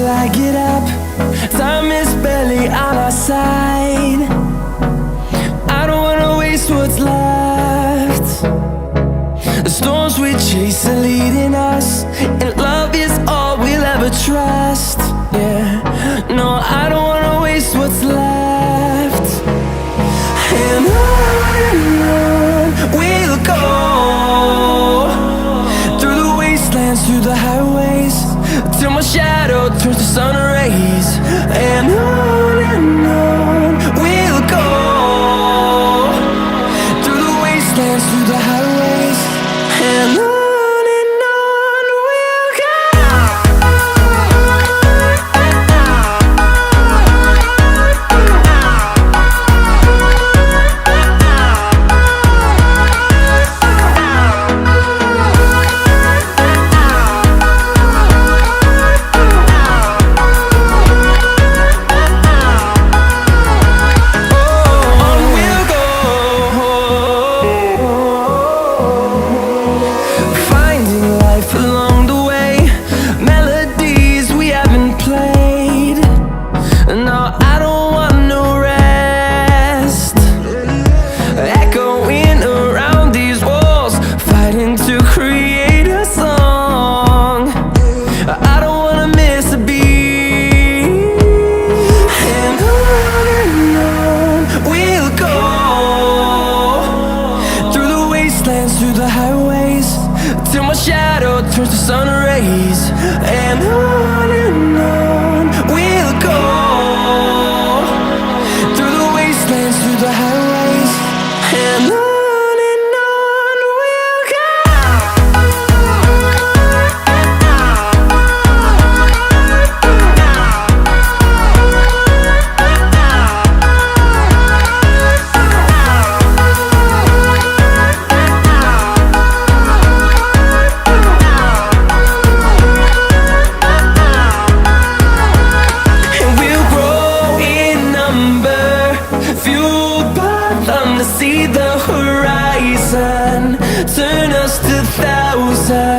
I get up. Time is barely on our side. I don't wanna waste what's left. The storms we chase are leading us, and love is all we'll ever trust. Yeah, no, I don't wanna waste what's left. And on we'll go, through the wastelands, through the highways, till my shadow turns to sun rays. And on we'll go, through the wastelands, through the highways, and on we'll go. Through the highways, till my shadow turns to sun rays. And on we'll go, through the wastelands, through the highways, and on we'll go. See the horizon turn us to thousands.